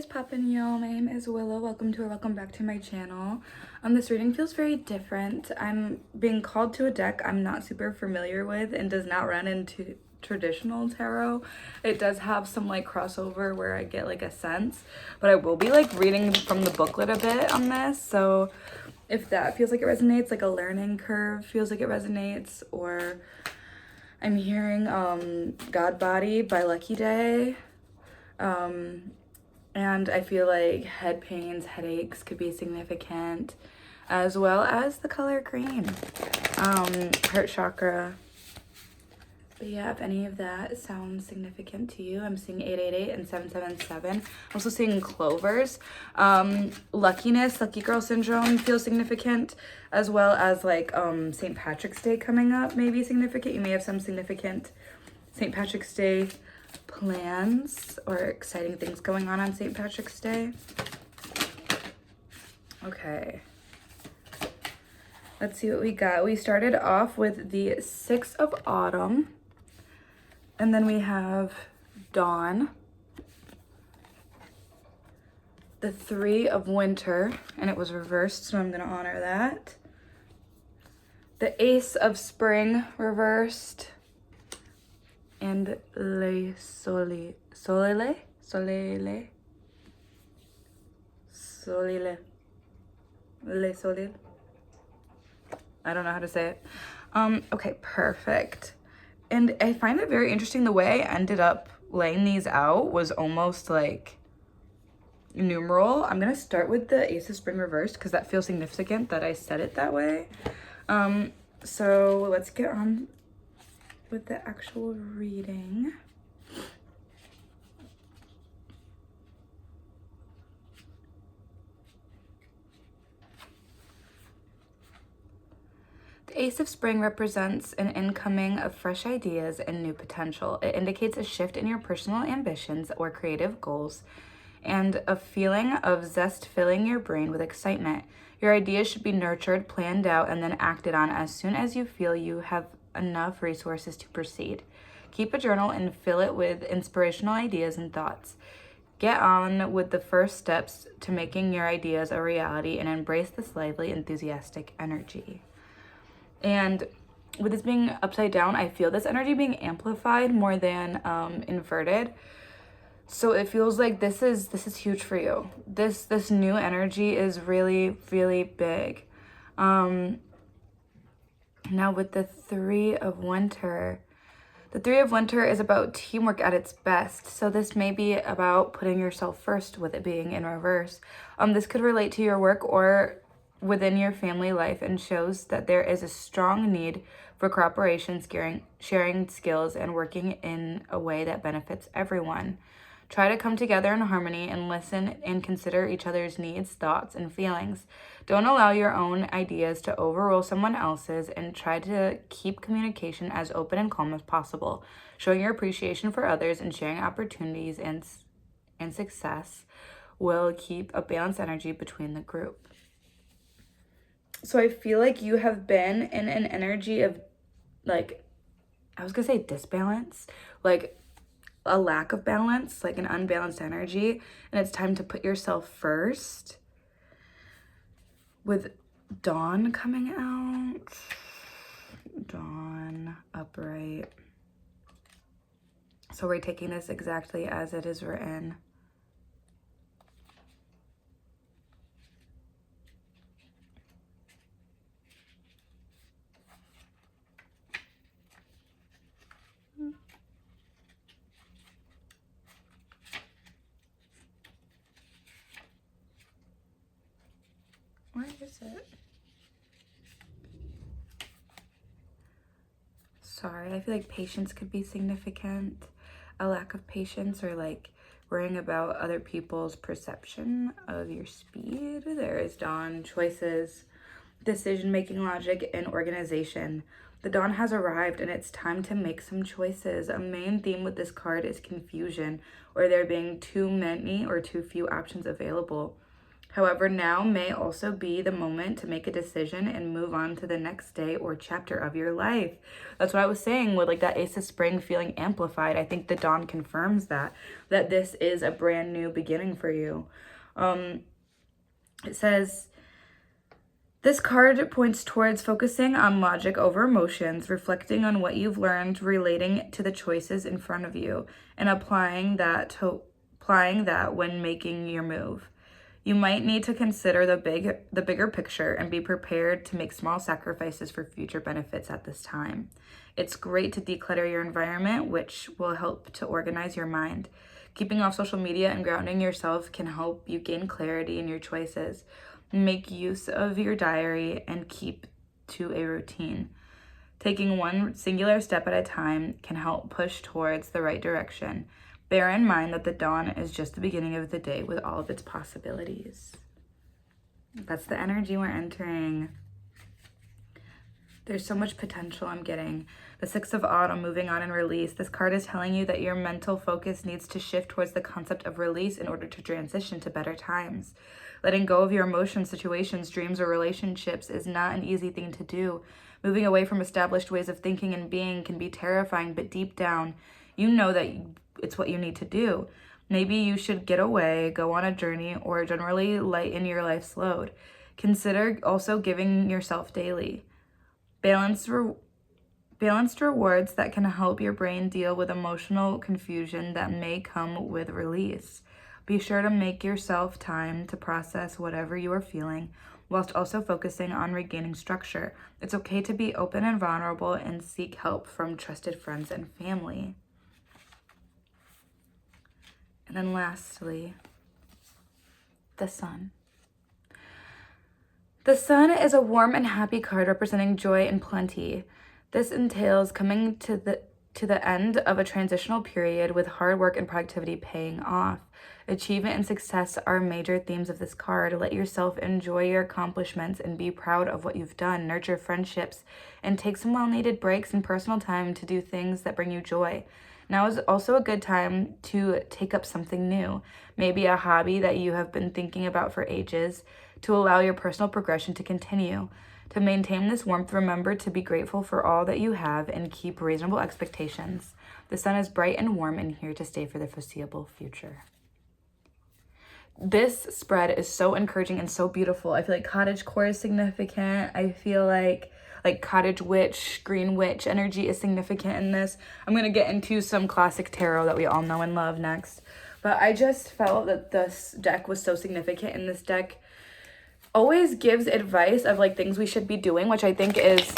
What's poppin', y'all? My name is Willow. Welcome back to my channel. This reading feels very different. I'm being called to a deck I'm not super familiar with and does not run into traditional tarot. It does have some like crossover where I get like a sense, but I will be like reading from the booklet a bit on this. So if that feels like it resonates, like a learning curve feels like it resonates, or I'm hearing God Body by Lucky Day. And I feel like head pains, headaches could be significant, as well as the color green, heart chakra. But yeah, if any of that sounds significant to you, I'm seeing 888 and 777. I'm also seeing clovers. Luckiness, lucky girl syndrome feels significant, as well as like St. Patrick's Day coming up may be significant. You may have some significant St. Patrick's Day plans or exciting things going on St. Patrick's Day. Okay, let's see what we got. We started off with the 6 of Autumn, and then we have Dawn, the 3 of Winter, and it was reversed, so I'm gonna honor that. The Ace of Spring reversed, and Le Soleil. I don't know how to say it. Okay, perfect. And I find it very interesting the way I ended up laying these out was almost like numeral. I'm gonna start with the Ace of Spring reversed because that feels significant that I said it that way. So let's get on with the actual reading. The Ace of Spring represents an incoming of fresh ideas and new potential. It indicates a shift in your personal ambitions or creative goals and a feeling of zest filling your brain with excitement. Your ideas should be nurtured, planned out, and then acted on as soon as you feel you have enough resources to proceed. Keep a journal and fill it with inspirational ideas and thoughts. Get on with the first steps to making your ideas a reality and embrace this lively, enthusiastic energy. And with this being upside down, I feel this energy being amplified more than inverted. So it feels like this is huge for you. This new energy is really, really big. Now with the 3 of Winter, the 3 of Winter is about teamwork at its best. So this may be about putting yourself first with it being in reverse. This could relate to your work or within your family life and shows that there is a strong need for cooperation, sharing skills, and working in a way that benefits everyone. Try to come together in harmony and listen and consider each other's needs, thoughts, and feelings. Don't allow your own ideas to overrule someone else's, and try to keep communication as open and calm as possible. Showing your appreciation for others and sharing opportunities and success will keep a balanced energy between the group. So I feel like you have been in an energy of like, I was gonna say disbalance, like a lack of balance, like an unbalanced energy, and it's time to put yourself first. With Dawn coming out, Dawn upright. So we're taking this exactly as it is written. Where is it? Sorry, I feel like patience could be significant. A lack of patience, or like worrying about other people's perception of your speed. There is Dawn, choices, decision-making logic, and organization. The dawn has arrived and it's time to make some choices. A main theme with this card is confusion, or there being too many or too few options available. However, now may also be the moment to make a decision and move on to the next day or chapter of your life. That's what I was saying with like that Ace of Spring feeling amplified. I think the dawn confirms that this is a brand new beginning for you. It says, this card points towards focusing on logic over emotions, reflecting on what you've learned relating to the choices in front of you, and applying that when making your move. You might need to consider the bigger picture and be prepared to make small sacrifices for future benefits at this time. It's great to declutter your environment, which will help to organize your mind. Keeping off social media and grounding yourself can help you gain clarity in your choices. Make use of your diary and keep to a routine. Taking one singular step at a time can help push towards the right direction. Bear in mind that the dawn is just the beginning of the day with all of its possibilities. That's the energy we're entering. There's so much potential I'm getting. The Six of Autumn, moving on and release. This card is telling you that your mental focus needs to shift towards the concept of release in order to transition to better times. Letting go of your emotions, situations, dreams, or relationships is not an easy thing to do. Moving away from established ways of thinking and being can be terrifying, but deep down, you know that it's what you need to do. Maybe you should get away, go on a journey, or generally lighten your life's load. Consider also giving yourself daily. Balanced rewards that can help your brain deal with emotional confusion that may come with release. Be sure to make yourself time to process whatever you are feeling, whilst also focusing on regaining structure. It's okay to be open and vulnerable and seek help from trusted friends and family. And then lastly, the Sun. The Sun is a warm and happy card representing joy and plenty. This entails coming to the end of a transitional period with hard work and productivity paying off. Achievement and success are major themes of this card. Let yourself enjoy your accomplishments and be proud of what you've done. Nurture friendships and take some well-needed breaks and personal time to do things that bring you joy. Now is also a good time to take up something new, maybe a hobby that you have been thinking about for ages, to allow your personal progression to continue. To maintain this warmth, remember to be grateful for all that you have and keep reasonable expectations. The Sun is bright and warm and here to stay for the foreseeable future. This spread is so encouraging and so beautiful. I feel like cottagecore is significant. I feel like cottage witch, green witch energy is significant in this. I'm going to get into some classic tarot that we all know and love next. But I just felt that this deck was so significant, and this deck always gives advice of like things we should be doing, which I think is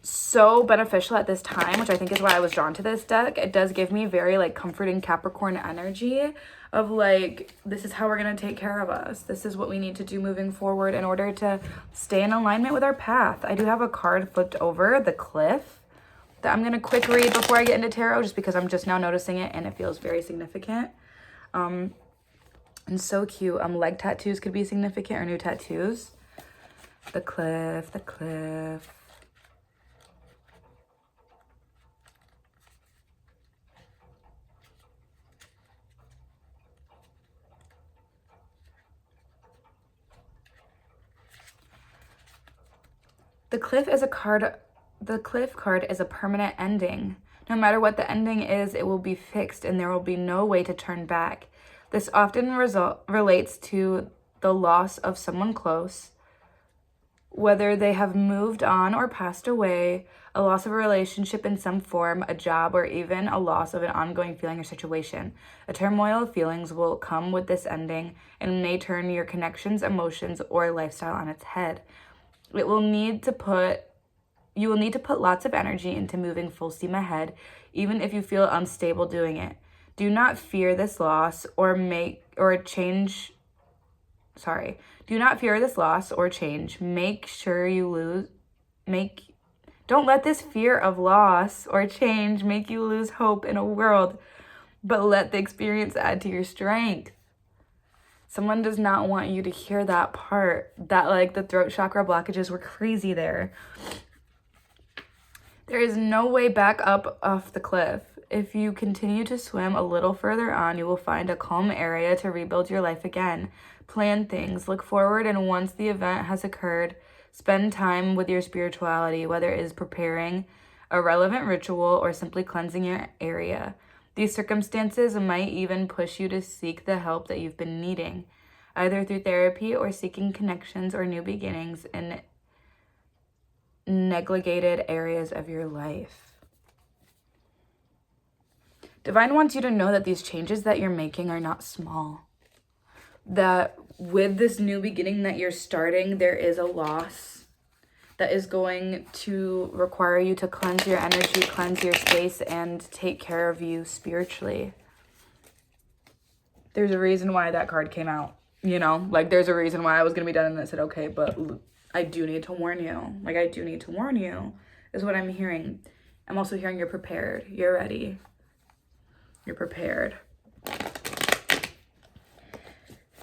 so beneficial at this time, which I think is why I was drawn to this deck. It does give me very like comforting Capricorn energy of like, this is how we're going to take care of us. This is what we need to do moving forward in order to stay in alignment with our path. I do have a card flipped over, the Cliff, that I'm going to quick read before I get into tarot, just because I'm just now noticing it and it feels very significant. And so cute. Leg tattoos could be significant, or new tattoos. The Cliff, the Cliff. The Cliff card is a permanent ending. No matter what the ending is, it will be fixed and there will be no way to turn back. This often relates to the loss of someone close, whether they have moved on or passed away, a loss of a relationship in some form, a job, or even a loss of an ongoing feeling or situation. A turmoil of feelings will come with this ending and may turn your connections, emotions, or lifestyle on its head. You will need to put lots of energy into moving full steam ahead, even if you feel unstable doing it. Do not fear this loss or change. Make sure you don't let this fear of loss or change make you lose hope in a world, but let the experience add to your strength. Someone does not want you to hear that part, that like the throat chakra blockages were crazy there. There is no way back up off the cliff. If you continue to swim a little further on, you will find a calm area to rebuild your life again. Plan things, look forward, and once the event has occurred, spend time with your spirituality, whether it is preparing a relevant ritual or simply cleansing your area. These circumstances might even push you to seek the help that you've been needing, either through therapy or seeking connections or new beginnings in neglected areas of your life. Divine wants you to know that these changes that you're making are not small. That with this new beginning that you're starting, there is a loss that is going to require you to cleanse your energy, cleanse your space, and take care of you spiritually. There's a reason why that card came out, you know? Like, there's a reason why I was going to be done, and I said, okay, but I do need to warn you. Like, I do need to warn you, is what I'm hearing. I'm also hearing you're prepared. You're ready. You're prepared.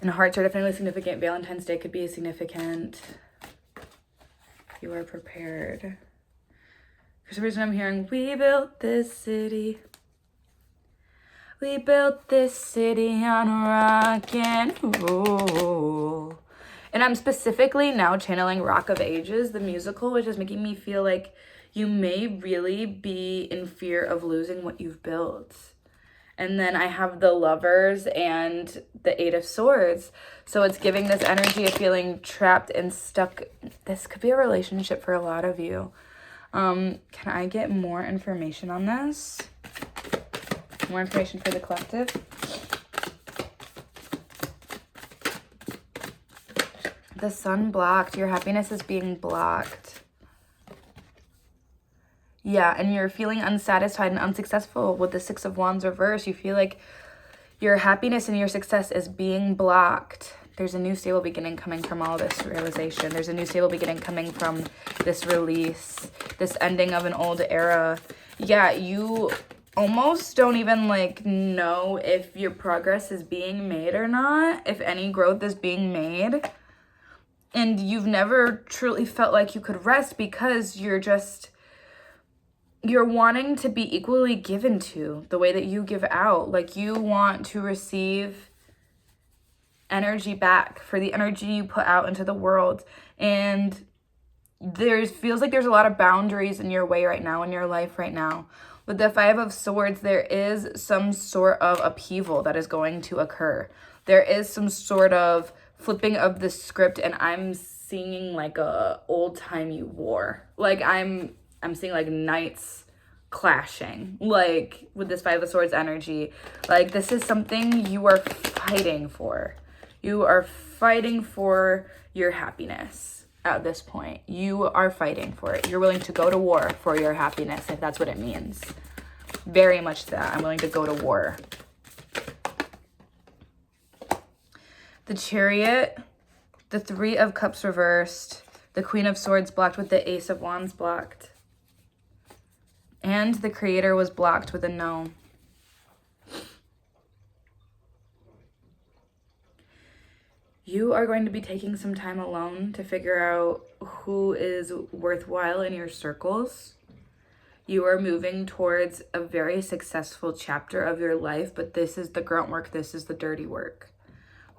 And hearts are definitely significant. Valentine's Day could be significant. You are prepared. For some reason I'm hearing, we built this city. We built this city on rock and roll. And I'm specifically now channeling Rock of Ages, the musical, which is making me feel like you may really be in fear of losing what you've built. And then I have the Lovers and the Eight of Swords. So it's giving this energy of feeling trapped and stuck. This could be a relationship for a lot of you. Can I get more information on this? More information for the collective? The Sun blocked. Your happiness is being blocked. Yeah, and you're feeling unsatisfied and unsuccessful with the Six of Wands reverse. You feel like your happiness and your success is being blocked. There's a new stable beginning coming from all this realization. There's a new stable beginning coming from this release, this ending of an old era. Yeah, you almost don't even like know if your progress is being made or not, if any growth is being made. And you've never truly felt like you could rest because you're wanting to be equally given to the way that you give out. Like, you want to receive energy back for the energy you put out into the world. And feels like there's a lot of boundaries in your way right now, in your life right now. With the Five of Swords, there is some sort of upheaval that is going to occur. There is some sort of flipping of the script, and I'm seeing like a old-timey war. Like, I'm seeing like knights clashing, like with this Five of Swords energy. Like, this is something you are fighting for. You are fighting for your happiness at this point. You are fighting for it. You're willing to go to war for your happiness, if that's what it means. Very much that. I'm willing to go to war. The Chariot, the Three of Cups reversed, the Queen of Swords blocked with the Ace of Wands blocked. And the Creator was blocked with a no. You are going to be taking some time alone to figure out who is worthwhile in your circles. You are moving towards a very successful chapter of your life, but this is the grunt work. This is the dirty work.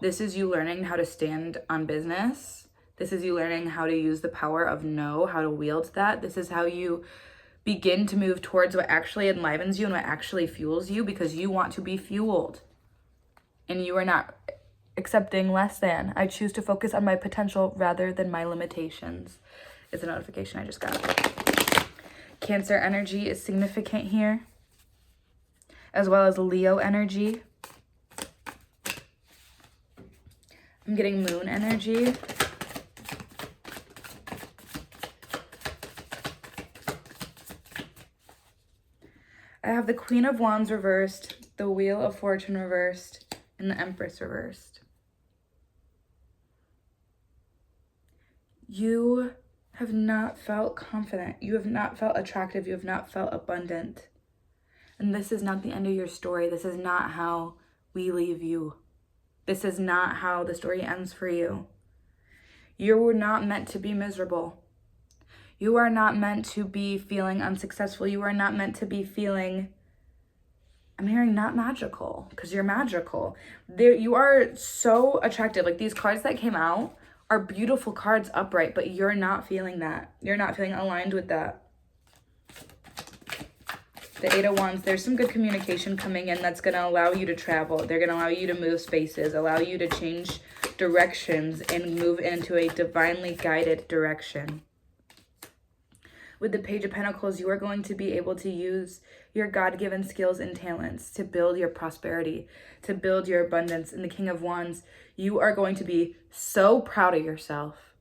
This is you learning how to stand on business. This is you learning how to use the power of no, how to wield that. This is how you begin to move towards what actually enlivens you and what actually fuels you, because you want to be fueled. And you are not accepting less than. I choose to focus on my potential rather than my limitations, is a notification I just got. Cancer energy is significant here, as well as Leo energy. I'm getting moon energy. I have the Queen of Wands reversed, the Wheel of Fortune reversed, and the Empress reversed. You have not felt confident. You have not felt attractive. You have not felt abundant. And this is not the end of your story. This is not how we leave you. This is not how the story ends for you. You were not meant to be miserable. You are not meant to be feeling unsuccessful. You are not meant to be feeling I'm hearing not magical, because you're magical. There, you are so attractive. Like, these cards that came out are beautiful cards upright, but you're not feeling that. You're not feeling aligned with that. The Eight of Wands, there's some good communication coming in that's going to allow you to travel. They're going to allow you to move spaces, allow you to change directions and move into a divinely guided direction. With the Page of Pentacles, you are going to be able to use your God-given skills and talents to build your prosperity, to build your abundance. And the King of Wands, you are going to be so proud of yourself.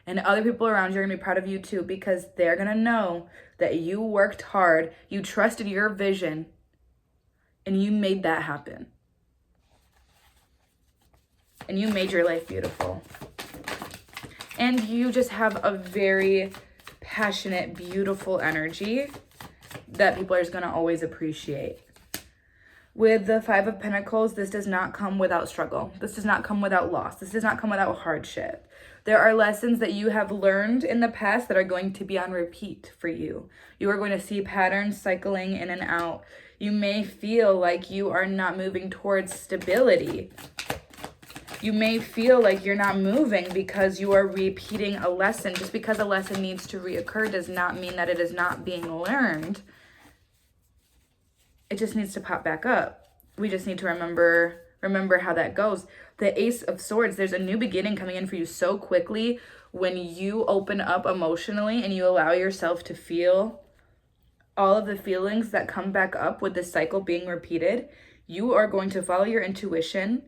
And other people around you are going to be proud of you too, because they're going to know that you worked hard, you trusted your vision, and you made that happen. And you made your life beautiful. And you just have a very passionate, beautiful energy that people are just going to always appreciate. With the Five of Pentacles, this does not come without struggle. This does not come without loss. This does not come without hardship. There are lessons that you have learned in the past that are going to be on repeat for you. You are going to see patterns cycling in and out. You may feel like you are not moving towards stability. You may feel like you're not moving because you are repeating a lesson. Just because a lesson needs to reoccur does not mean that it is not being learned. It just needs to pop back up. We just need to remember how that goes. The Ace of Swords, there's a new beginning coming in for you so quickly when you open up emotionally and you allow yourself to feel all of the feelings that come back up with this cycle being repeated. You are going to follow your intuition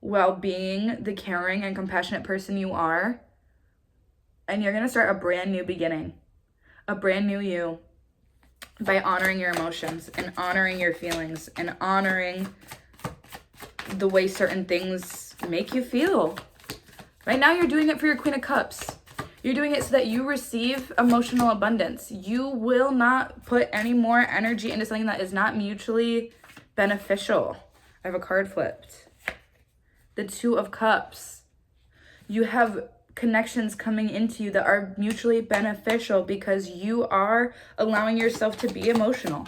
while being the caring and compassionate person you are. And you're going to start a brand new beginning, a brand new you, by honoring your emotions and honoring your feelings and honoring the way certain things make you feel. Right now, you're doing it for your Queen of Cups. You're doing it so that you receive emotional abundance. You will not put any more energy into something that is not mutually beneficial. I have a card flipped. The Two of Cups. You have connections coming into you that are mutually beneficial because you are allowing yourself to be emotional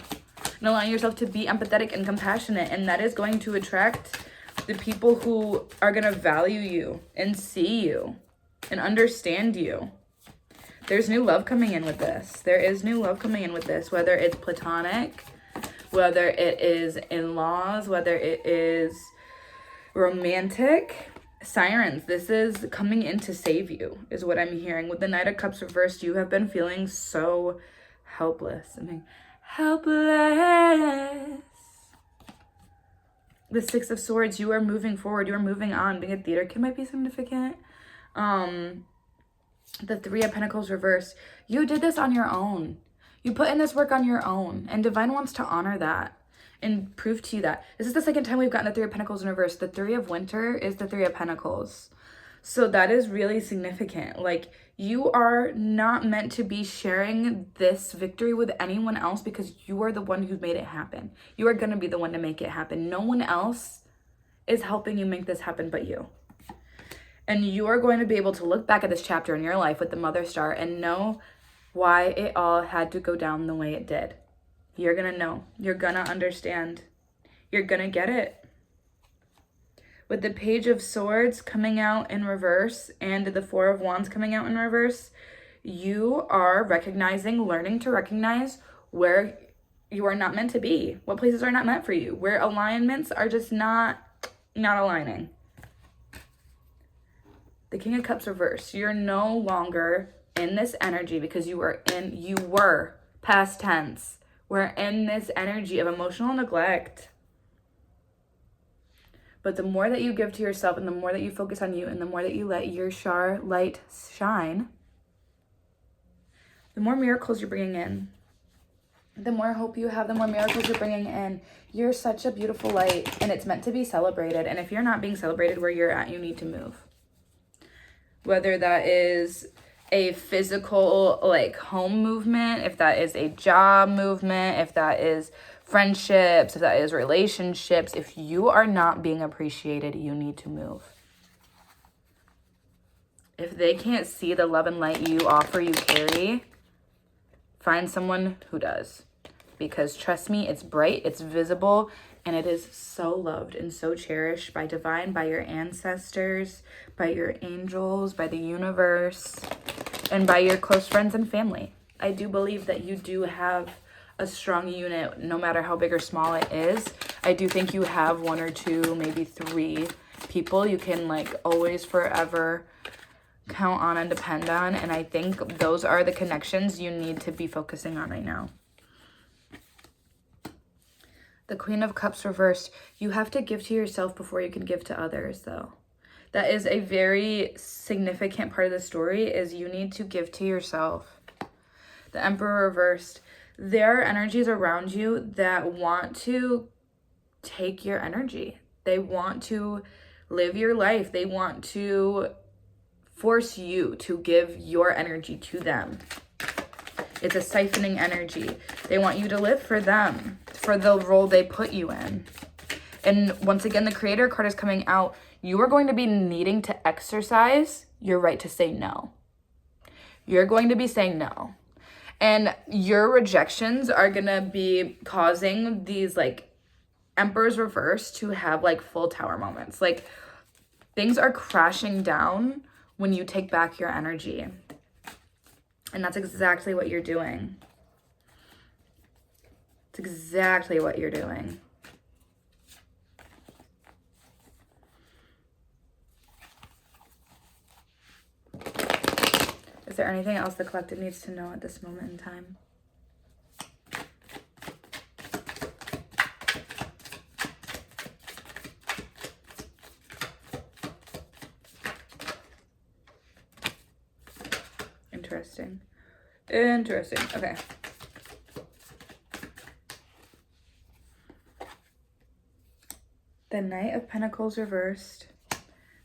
and allowing yourself to be empathetic and compassionate. And that is going to attract the people who are going to value you and see you and understand you. There's new love coming in with this. There is new love coming in with this, whether it's platonic, whether it is in-laws, whether it is romantic. Sirens, this is coming in to save you, is what I'm hearing. With the Knight of Cups reversed, you have been feeling so helpless. I mean, helpless. The Six of Swords, you are moving forward. You are moving on. Being a theater kid might be significant. The Three of Pentacles reversed. You did this on your own. You put in this work on your own. And Divine wants to honor that and prove to you that. This is the second time we've gotten the Three of Pentacles in reverse. The Three of Winter is the Three of Pentacles. So that is really significant. Like, you are not meant to be sharing this victory with anyone else because you are the one who made it happen. You are going to be the one to make it happen. No one else is helping you make this happen but you. And you are going to be able to look back at this chapter in your life with the Mother Star and know why it all had to go down the way it did. You're going to know. You're going to understand. You're going to get it. With the Page of Swords coming out in reverse and the Four of Wands coming out in reverse, you are learning to recognize where you are not meant to be, what places are not meant for you, where alignments are just not aligning. The King of Cups reverse. You're no longer in this energy because you were past tense. We're in this energy of emotional neglect. But the more that you give to yourself and the more that you focus on you and the more that you let your light shine, the more miracles you're bringing in. The more hope you have, the more miracles you're bringing in. You're such a beautiful light and it's meant to be celebrated. And if you're not being celebrated where you're at, you need to move. Whether that is a physical, like, home movement, if that is a job movement, if that is friendships, if that is relationships, if you are not being appreciated, you need to move. If they can't see the love and light you offer, you carry, find someone who does. because trust me, it's bright, it's visible, and it is so loved and so cherished by divine, by your ancestors, by your angels, by the universe, and by your close friends and family. I do believe that you do have a strong unit, no matter how big or small it is. I do think you have 1 or 2, maybe 3 people you can like always forever count on and depend on. And I think those are the connections you need to be focusing on right now. The Queen of Cups reversed. You have to give to yourself before you can give to others, though. That is a very significant part of the story, is you need to give to yourself. The Emperor reversed. There are energies around you that want to take your energy. They want to live your life. They want to force you to give your energy to them. It's a siphoning energy. They want you to live for them, for the role they put you in. And once again, the Creator card is coming out. You are going to be needing to exercise your right to say no. You're going to be saying no. And your rejections are going to be causing these like Emperor's reverse to have like full tower moments. Like things are crashing down when you take back your energy. And that's exactly what you're doing. It's exactly what you're doing. Is there anything else the collective needs to know at this moment in time? Interesting. Interesting. Okay. The Knight of Pentacles reversed.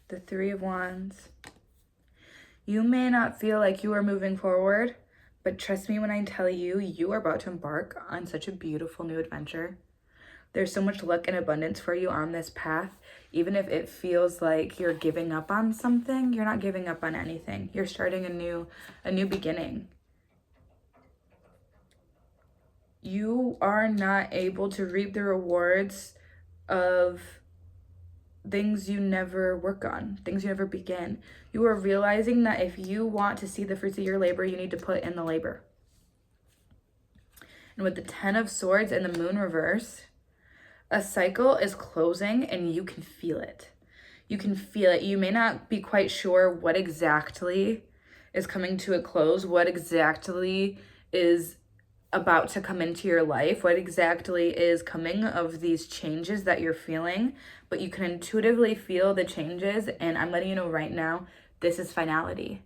The Three of Wands. You may not feel like you are moving forward, but trust me when I tell you, you are about to embark on such a beautiful new adventure. There's so much luck and abundance for you on this path. Even if it feels like you're giving up on something, you're not giving up on anything. You're starting a new beginning. You are not able to reap the rewards of things you never work on, things you never begin. You are realizing that if you want to see the fruits of your labor, you need to put in the labor. And with the 10 of Swords and the Moon reverse, a cycle is closing and you can feel it. You can feel it. You may not be quite sure what exactly is coming to a close, what exactly is about to come into your life, what exactly is coming of these changes that you're feeling, but you can intuitively feel the changes. And I'm letting you know right now, this is finality.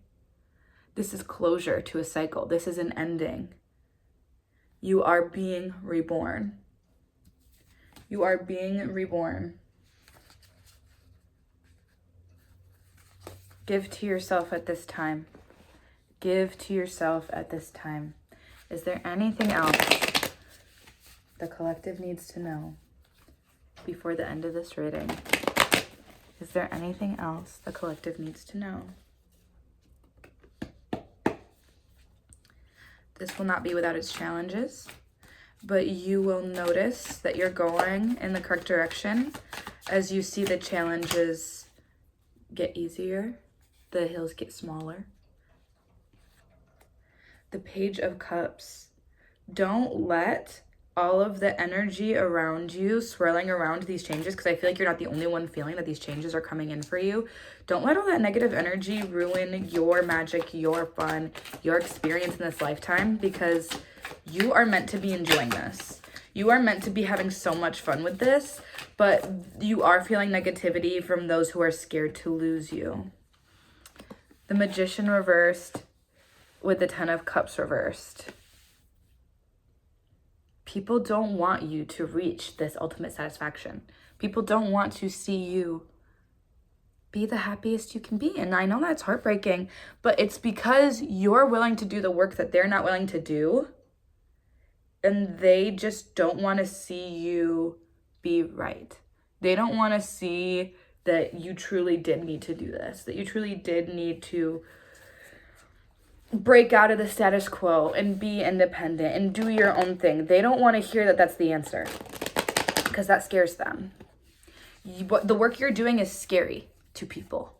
This is closure to a cycle. This is an ending. You are being reborn. You are being reborn. Give to yourself at this time. Give to yourself at this time. Is there anything else the collective needs to know before the end of this reading? Is there anything else the collective needs to know? This will not be without its challenges, but you will notice that you're going in the correct direction as you see the challenges get easier, the hills get smaller. The Page of Cups. Don't let all of the energy around you swirling around these changes, because I feel like you're not the only one feeling that these changes are coming in for you. Don't let all that negative energy ruin your magic, your fun, your experience in this lifetime, because you are meant to be enjoying this. You are meant to be having so much fun with this, but you are feeling negativity from those who are scared to lose you. The Magician reversed with the 10 of Cups reversed. People don't want you to reach this ultimate satisfaction. People don't want to see you be the happiest you can be. And I know that's heartbreaking, but it's because you're willing to do the work that they're not willing to do. And they just don't want to see you be right. They don't want to see that you truly did need to do this, that you truly did need to break out of the status quo and be independent and do your own thing. They don't want to hear that that's the answer because that scares them. The work you're doing is scary to people.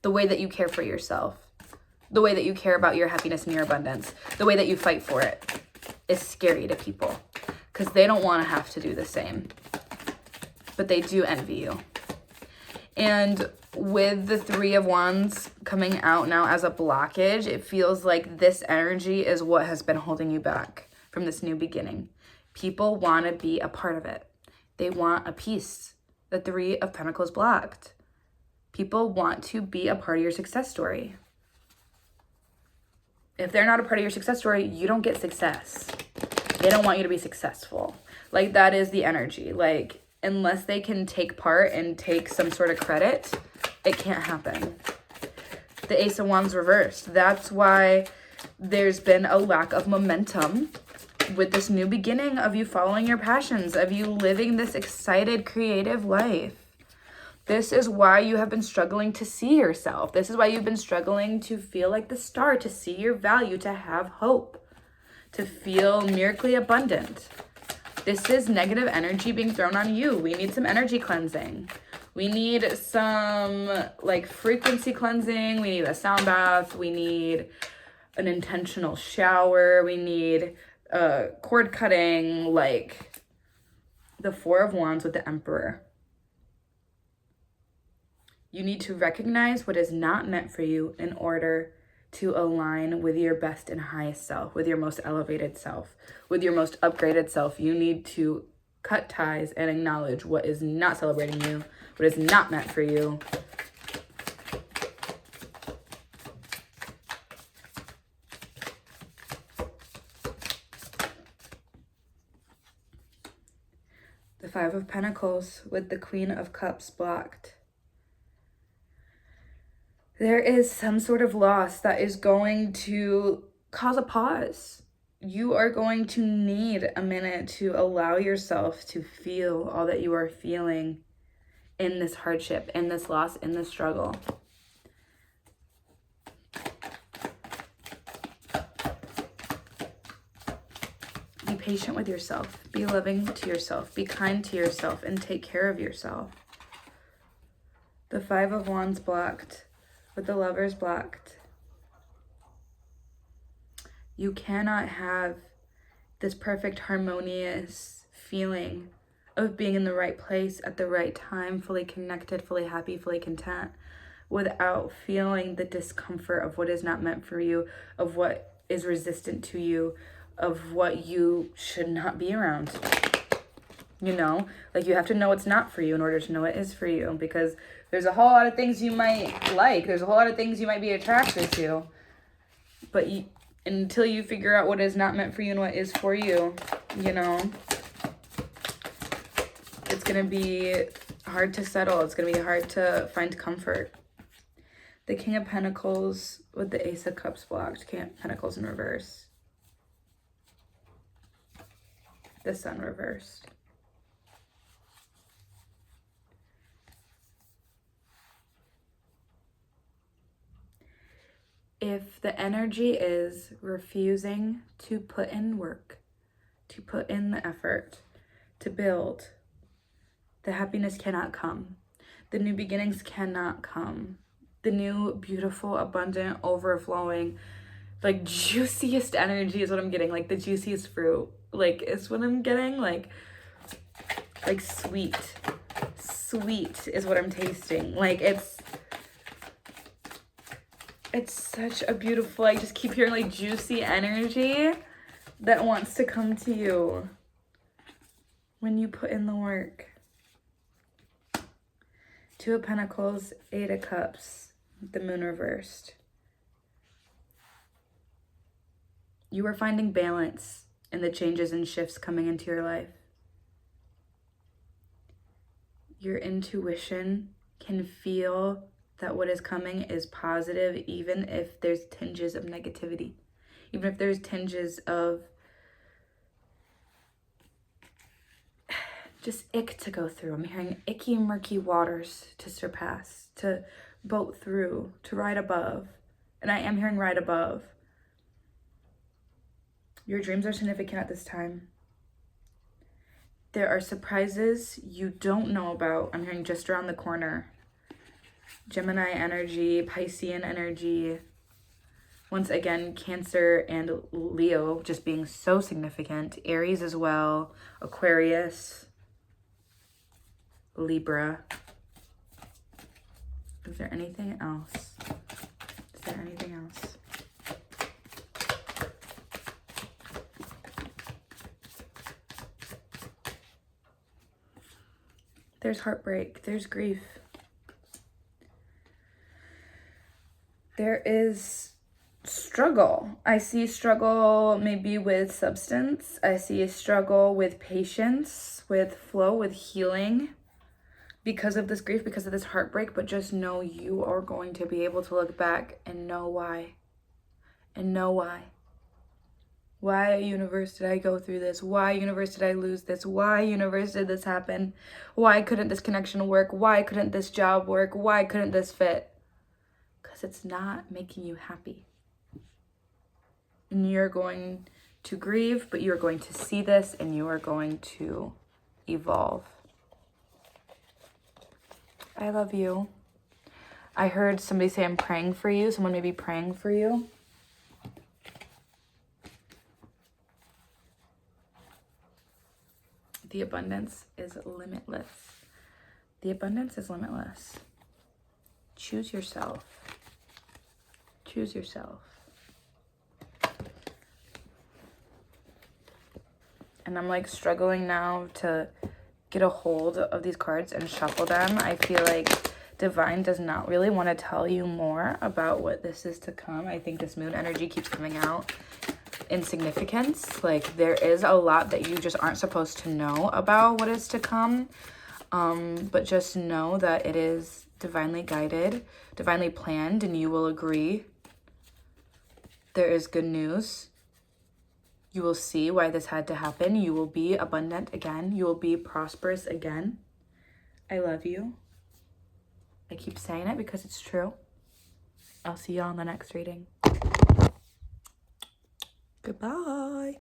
The way that you care for yourself, the way that you care about your happiness and your abundance, the way that you fight for it is scary to people because they don't want to have to do the same. But they do envy you. And with the Three of Wands coming out now as a blockage, it feels like this energy is what has been holding you back from this new beginning. People want to be a part of it. They want a piece. The Three of Pentacles blocked. People want to be a part of your success story. If they're not a part of your success story, you don't get success. They don't want you to be successful. Like, that is the energy. Like, unless they can take part and take some sort of credit, it can't happen. The Ace of Wands reversed. That's why there's been a lack of momentum with this new beginning of you following your passions, of you living this excited, creative life. This is why you have been struggling to see yourself. This is why you've been struggling to feel like the star, to see your value, to have hope, to feel miraculously abundant. This is negative energy being thrown on you. We need some energy cleansing. We need some like frequency cleansing. We need a sound bath. We need an intentional shower. We need cord cutting, like the Four of Wands with the Emperor. You need to recognize what is not meant for you in order to align with your best and highest self, with your most elevated self, with your most upgraded self. You need to cut ties and acknowledge what is not celebrating you, what is not meant for you. The Five of Pentacles with the Queen of Cups blocked. There is some sort of loss that is going to cause a pause. You are going to need a minute to allow yourself to feel all that you are feeling in this hardship, in this loss, in this struggle. Be patient with yourself. Be loving to yourself. Be kind to yourself and take care of yourself. The Five of Wands blocked. With the Lovers blocked. You cannot have this perfect harmonious feeling of being in the right place at the right time, fully connected, fully happy, fully content, without feeling the discomfort of what is not meant for you, of what is resistant to you, of what you should not be around. You know, like you have to know what's not for you in order to know what is for you, because there's a whole lot of things you might like. There's a whole lot of things you might be attracted to. But until you figure out what is not meant for you and what is for you, you know, it's going to be hard to settle. It's going to be hard to find comfort. The King of Pentacles with the Ace of Cups blocked. King of Pentacles in reverse. The Sun reversed. If the energy is refusing to put in work, to put in the effort, to build, the happiness cannot come. The new beginnings cannot come. The new, beautiful, abundant, overflowing, like juiciest energy is what I'm getting. Like the juiciest fruit. Like it's what I'm getting. Like sweet. Sweet is what I'm tasting. Like it's such a beautiful, I just keep hearing like juicy energy that wants to come to you when you put in the work. Two of Pentacles, Eight of Cups, the Moon reversed. You are finding balance in the changes and shifts coming into your life. Your intuition can feel that what is coming is positive, even if there's tinges of negativity, even if there's tinges of just ick to go through. I'm hearing icky, murky waters to surpass, to boat through, to ride above. And I am hearing ride above. Your dreams are significant at this time. There are surprises you don't know about. I'm hearing just around the corner. Gemini energy, Piscean energy. Once again, Cancer and Leo just being so significant. Aries as well. Aquarius. Libra. Is there anything else? Is there anything else? There's heartbreak. There's grief. There is struggle. I see struggle maybe with substance. I see a struggle with patience, with flow, with healing because of this grief, because of this heartbreak. But just know you are going to be able to look back and know why. And know why. Why, universe, did I go through this? Why, universe, did I lose this? Why, universe, did this happen? Why couldn't this connection work? Why couldn't this job work? Why couldn't this fit? Because it's not making you happy. And you're going to grieve, but you're going to see this and you are going to evolve. I love you. I heard somebody say I'm praying for you. Someone may be praying for you. The abundance is limitless. The abundance is limitless. Choose yourself. Choose yourself. And I'm like struggling now to get a hold of these cards and shuffle them. I feel like Divine does not really want to tell you more about what this is to come. I think this moon energy keeps coming out in significance. Like there is a lot that you just aren't supposed to know about what is to come. But just know that it is divinely guided, divinely planned, and you will agree. There is good news. You will see why this had to happen. You will be abundant again. You will be prosperous again. I love you. I keep saying it because it's true. I'll see y'all in the next reading. Goodbye.